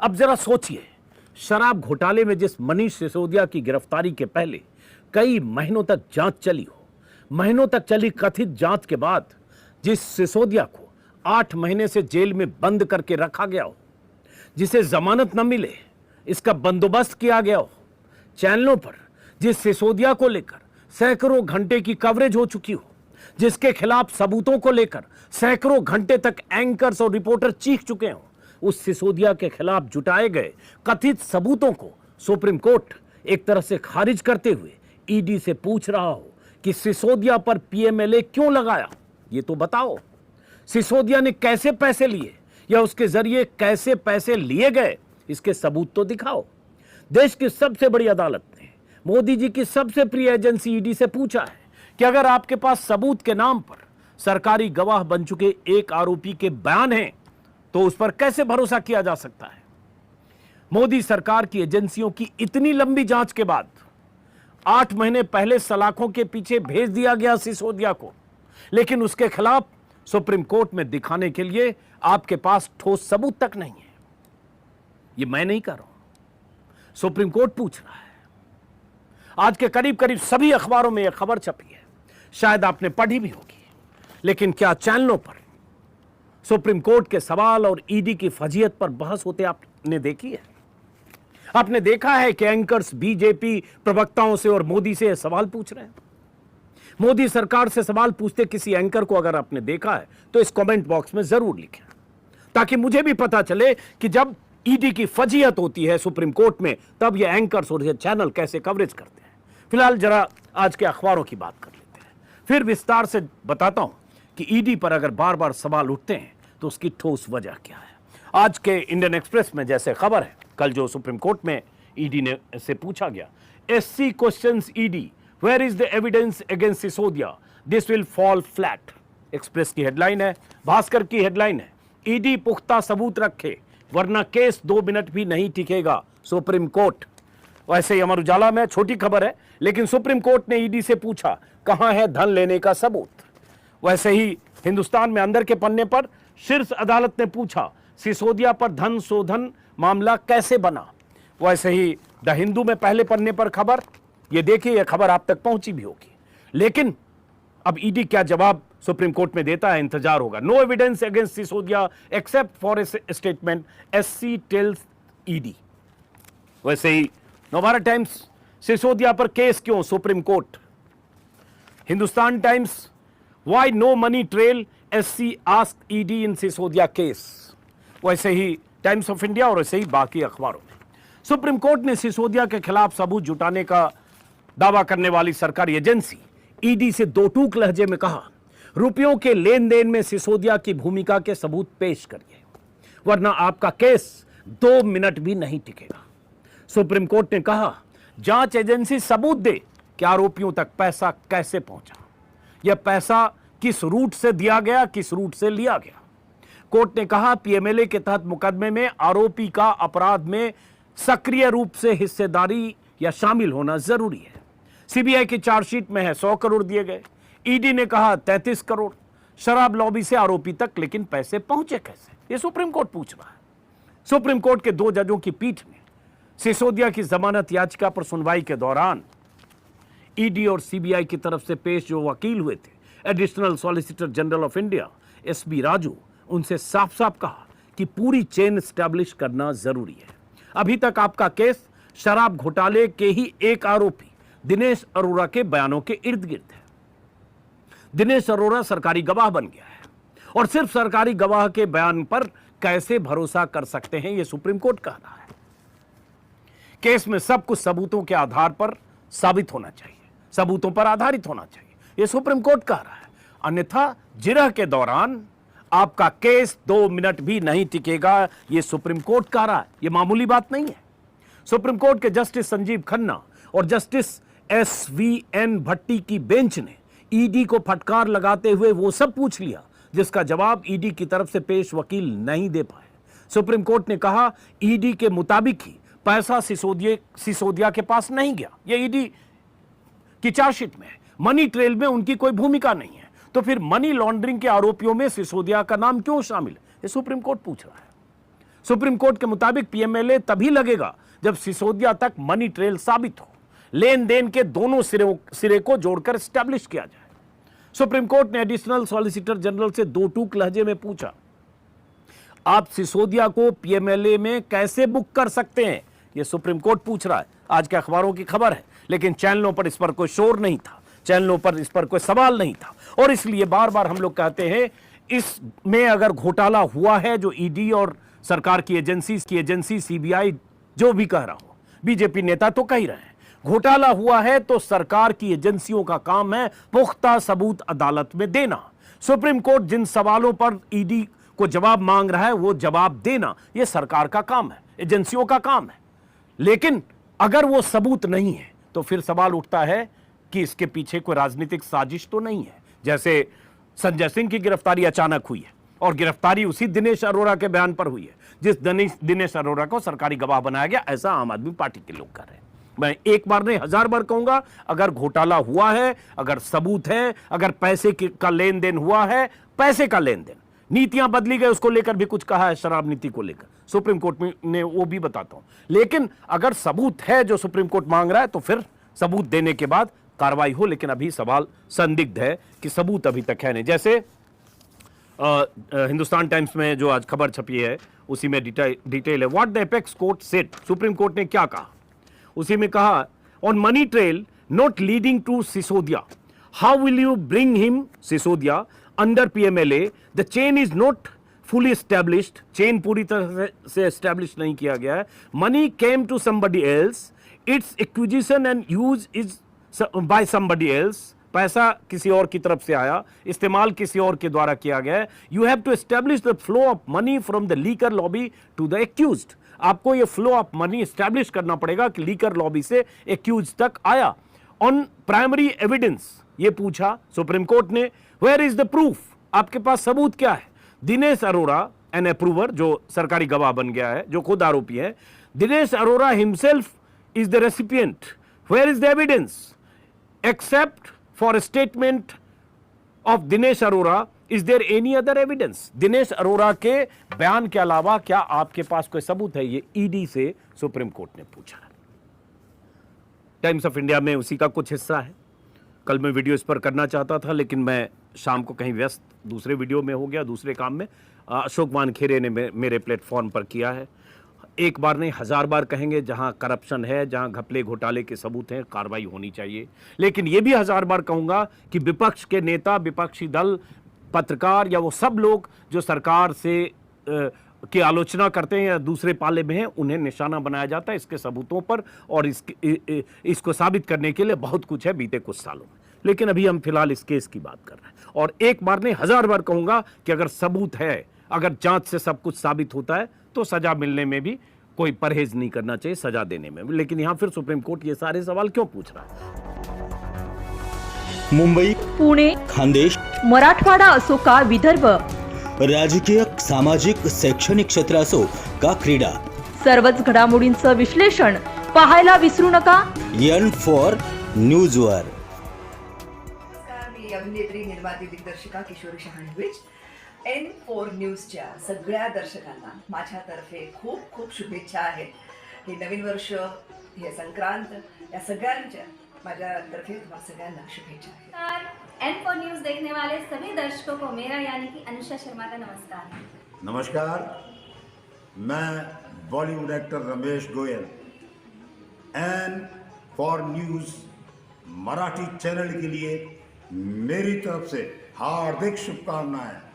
अब जरा सोचिए, शराब घोटाले में जिस मनीष सिसोदिया की गिरफ्तारी के पहले कई महीनों तक जांच चली हो, महीनों तक चली कथित जांच के बाद जिस सिसोदिया को 8 महीने से जेल में बंद करके रखा गया हो, जिसे जमानत न मिले इसका बंदोबस्त किया गया हो, चैनलों पर जिस सिसोदिया को लेकर सैकड़ों घंटे की कवरेज हो चुकी हो, जिसके खिलाफ सबूतों को लेकर सैकड़ों घंटे तक एंकर्स और रिपोर्टर चीख चुके हों, उस सिसोदिया के खिलाफ जुटाए गए कथित सबूतों को सुप्रीम कोर्ट एक तरह से खारिज करते हुए ईडी से पूछ रहा हो कि सिसोदिया पर पीएमएलए क्यों लगाया, ये तो बताओ। सिसोदिया ने कैसे पैसे लिए या उसके जरिए कैसे पैसे लिए गए, इसके सबूत तो दिखाओ। देश की सबसे बड़ी अदालत ने मोदी जी की सबसे प्रिय एजेंसी ईडी से पूछा है कि अगर आपके पास सबूत के नाम पर सरकारी गवाह बन चुके एक आरोपी के बयान हैं तो उस पर कैसे भरोसा किया जा सकता है। मोदी सरकार की एजेंसियों की इतनी लंबी जांच के बाद 8 महीने पहले सलाखों के पीछे भेज दिया गया सिसोदिया को, लेकिन उसके खिलाफ सुप्रीम कोर्ट में दिखाने के लिए आपके पास ठोस सबूत तक नहीं है। ये मैं नहीं कर रहा हूं, सुप्रीम कोर्ट पूछ रहा है। आज के करीब करीब सभी अखबारों में यह खबर छपी है, शायद आपने पढ़ी भी होगी, लेकिन क्या चैनलों पर सुप्रीम कोर्ट के सवाल और ईडी की फजीहत पर बहस होते आपने देखी है? आपने देखा है कि एंकर्स बीजेपी प्रवक्ताओं से और मोदी से सवाल पूछ रहे हैं? मोदी सरकार से सवाल पूछते किसी एंकर को अगर आपने देखा है तो इस कमेंट बॉक्स में जरूर लिखें, ताकि मुझे भी पता चले कि जब ईडी की फजीहत होती है सुप्रीम कोर्ट में तब ये एंकर्स और ये चैनल कैसे कवरेज करते हैं। फिलहाल जरा आज के अखबारों की बात कर लेते हैं, फिर विस्तार से बताता हूं कि ईडी पर अगर बार बार सवाल उठते हैं तो उसकी ठोस वजह क्या है। आज के इंडियन एक्सप्रेस में जैसे खबर है, कल जो सुप्रीम कोर्ट में ईडी ने से पूछा गया, SC questions ED, where is the evidence against Sisodia, this will fall flat. Express की हेडलाइन है, भास्कर की हेडलाइन है, ईडी पुख्ता सबूत रखे वरना केस 2 मिनट भी नहीं टिकेगा, सुप्रीम कोर्ट। वैसे ही अमर उजाला में छोटी खबर है, लेकिन सुप्रीम कोर्ट ने ईडी से पूछा कहां है धन लेने का सबूत। वैसे ही हिंदुस्तान में अंदर के पन्ने पर शीर्ष अदालत ने पूछा सिसोदिया पर धन शोधन मामला कैसे बना। वैसे ही द हिंदू में पहले पन्ने पर खबर, ये देखिए यह खबर आप तक पहुंची भी होगी, लेकिन अब ईडी क्या जवाब सुप्रीम कोर्ट में देता है, इंतजार होगा। No evidence against Sisodia except for a statement, SC tells ED. वैसे ही नवभारत टाइम्स, सिसोदिया पर केस क्यों, Supreme Court. Hindustan Times, why no money trail, SC asked ED in Sisodia case. वैसे ही टाइम्स ऑफ इंडिया और वैसे ही बाकी अखबारों में सुप्रीम कोर्ट ने सिसोदिया के खिलाफ सबूत जुटाने का दावा करने वाली सरकारी एजेंसी ईडी से दो टूक लहजे में कहा, रुपयों के लेन देन में सिसोदिया की भूमिका के सबूत पेश करिए वरना आपका केस 2 मिनट भी नहीं टिकेगा। सुप्रीम कोर्ट ने कहा, जांच एजेंसी सबूत दे कि आरोपियों तक पैसा कैसे पहुंचा, यह पैसा किस रूट से दिया गया, किस रूट से लिया गया। कोर्ट ने कहा, पीएमएलए के तहत मुकदमे में आरोपी का अपराध में सक्रिय रूप से हिस्सेदारी या शामिल होना जरूरी है। सीबीआई की चार्जशीट में है 100 करोड़ दिए गए, ईडी ने कहा 33 करोड़ शराब लॉबी से आरोपी तक, लेकिन पैसे पहुंचे कैसे, यह सुप्रीम कोर्ट पूछ रहा है। सुप्रीम कोर्ट के 2 जजों की पीठ ने सिसोदिया की जमानत याचिका पर सुनवाई के दौरान ईडी और सीबीआई की तरफ से पेश जो वकील हुए थे, additional solicitor general of India SB Raju, उनसे साफ साफ कहा कि पूरी चेन स्टैब्लिश करना जरूरी है। अभी तक आपका केस शराब घोटाले के ही एक आरोपी दिनेश अरोड़ा के बयानों के इर्द गिर्द है। दिनेश अरोड़ा सरकारी गवाह बन गया है और सिर्फ सरकारी गवाह के बयान पर कैसे भरोसा कर सकते हैं, यह सुप्रीम कोर्ट कह रहा है। केस में सब कुछ सबूतों के आधार पर साबित होना चाहिए, सबूतों पर आधारित होना चाहिए, यह सुप्रीम कोर्ट कह रहा है। अन्यथा जिरह के दौरान आपका केस 2 मिनट भी नहीं टिकेगा, यह सुप्रीम कोर्ट कह रहा है, यह मामूली बात नहीं है। सुप्रीम कोर्ट के जस्टिस संजीव खन्ना और जस्टिस एसवीएन भट्टी की बेंच ने ईडी को फटकार लगाते हुए वो सब पूछ लिया जिसका जवाब ईडी की तरफ से पेश वकील नहीं दे पाए। सुप्रीम कोर्ट ने कहा, ईडी के मुताबिक ही पैसा सिसोदिया के पास नहीं गया, यह ईडी की चार्जशीट में है। मनी ट्रेल में उनकी कोई भूमिका नहीं है, तो फिर मनी लॉन्ड्रिंग के आरोपियों में सिसोदिया का नाम क्यों शामिल है, यह सुप्रीम कोर्ट पूछ रहा है। सुप्रीम कोर्ट के मुताबिक पीएमएलए तभी लगेगा जब सिसोदिया तक मनी ट्रेल साबित हो, लेन देन के दोनों सिरे को जोड़कर स्टैब्लिश किया जाए। सुप्रीम कोर्ट ने एडिशनल सॉलिसिटर जनरल से दो टूक लहजे में पूछा, आप सिसोदिया को पीएमएलए में कैसे बुक कर सकते हैं? यह सुप्रीम कोर्ट पूछ रहा है। आज के अखबारों की खबर है, लेकिन चैनलों पर इस पर कोई शोर नहीं था, चैनलों पर इस पर कोई सवाल नहीं था। और इसलिए बार बार हम लोग कहते हैं, इसमें अगर घोटाला हुआ है, जो ईडी और सरकार की एजेंसी सीबीआई जो भी कह रहा हो, बीजेपी नेता तो कह ही रहे हैं, घोटाला हुआ है तो सरकार की एजेंसियों का काम है पुख्ता सबूत अदालत में देना। सुप्रीम कोर्ट जिन सवालों पर ईडी को जवाब मांग रहा है वो जवाब देना, यह सरकार का काम है, एजेंसियों का काम है। लेकिन अगर वो सबूत नहीं है तो फिर सवाल उठता है कि इसके पीछे कोई राजनीतिक साजिश तो नहीं है। जैसे संजय सिंह की गिरफ्तारी अचानक हुई है और गिरफ्तारी उसी दिनेश अरोड़ा के बयान पर हुई है, जिस दिनेश अरोड़ा को सरकारी गवाह बनाया गया, ऐसा आम आदमी पार्टी के लोग कर रहे हैं। मैं एक बार नहीं 1000 बार कहूंगा, अगर घोटाला हुआ है, अगर सबूत है, अगर पैसे का लेन देन हुआ है, पैसे का लेन देन, नीतियां बदली गई, उसको लेकर भी कुछ कहा है, शराब नीति को लेकर सुप्रीम कोर्ट ने वो भी बताता हूं। लेकिन अगर सबूत है जो सुप्रीम कोर्ट मांग रहा है तो फिर सबूत देने के बाद कार्रवाई हो। लेकिन अभी सवाल संदिग्ध है कि सबूत अभी तक है नहीं। जैसे हिंदुस्तान टाइम्स में जो आज खबर छपी है उसी में डिटेल है, what the apex court said, Supreme Court ने क्या कहा। उसी में कहा, on money trail not leading to Sisodia, how will you bring him Sisodia under PMLA, the chain is not fully established, chain पूरी तरह से एस्टैब्लिश नहीं किया गया है, money came to somebody else, it's acquisition and use is by somebody else, पैसा किसी और की तरफ से आया, इस्तेमाल किसी और के द्वारा किया गया है। You have to establish the flow of money from the liquor lobby to the accused, आपको ये फ्लो ऑफ मनी एस्टैब्लिश करना पड़ेगा कि लीकर लॉबी से एक्यूज तक आया। ऑन प्राइमरी एविडेंस, ये पूछा सुप्रीम कोर्ट ने, वेयर इज द प्रूफ, आपके पास सबूत क्या है। दिनेश अरोड़ा एन अप्रूवर, जो सरकारी गवाह बन गया है, जो खुद आरोपी है, Dinesh Arora himself is the recipient, where is the evidence except for statement of Dinesh Arora, is there any other evidence. Dinesh Arora के बयान के अलावा क्या आपके पास कोई सबूत है, ये ईडी से सुप्रीम कोर्ट ने पूछा। टाइम्स ऑफ इंडिया में उसी का कुछ हिस्सा है। कल मैं वीडियो इस पर करना चाहता था, लेकिन मैं शाम को कहीं व्यस्त दूसरे वीडियो में हो गया, दूसरे काम में। अशोक वानखेड़े ने मेरे प्लेटफॉर्म पर किया है। एक बार नहीं 1000 बार कहेंगे, जहां करप्शन है, जहां घपले घोटाले के सबूत हैं, कार्रवाई होनी चाहिए। लेकिन यह भी 1000 बार कहूंगा कि विपक्ष के नेता, विपक्षी दल, पत्रकार या वो सब लोग जो सरकार से की आलोचना करते हैं या दूसरे पाले में हैं, उन्हें निशाना बनाया जाता है इसके सबूतों पर। और इसको साबित करने के लिए बहुत कुछ है बीते कुछ सालों में। लेकिन अभी हम फिलहाल इस केस की बात कर रहे हैं। और एक बार नहीं 1000 बार कहूंगा कि अगर सबूत है, अगर जांच से सब कुछ साबित होता है, तो सजा मिलने में भी कोई परहेज नहीं करना चाहिए, सजा देने में। लेकिन यहां फिर सुप्रीम कोर्ट ये सारे सवाल क्यों पूछ रहा है। मुंबई, पुणे, खानदेश, मराठवाडा असो का विदर्भ, राजकीय, सामाजिक, शैक्षणिक क्षेत्र असो का क्रीडा, सर्वच घडामोडींचं विश्लेषण पाहायला विसरू नका एन फॉर न्यूज वर। नमस्कार, मी अभिनेत्री, निर्माती, दिग्दर्शिका किशोरी शहाणविच. N4 न्यूजच्या सगळ्या दर्शकांना माझ्यातर्फे खूप खूप शुभेच्छा आहेत. हे नवीन वर्ष, हे संक्रांत, या सगळ्यांच्या माझ्यातर्फे तुम्हाला सगळ्यांना शुभेच्छा आहेत. N4 न्यूज देखने वाले सभी दर्शकों को मेरा यानी कि अनुषा शर्मा का नमस्कार. नमस्कार, मैं Bollywood actor Ramesh Goyal N4 news Marathi channel के लिए मेरी तरफ से हार्दिक शुभकामनाएं.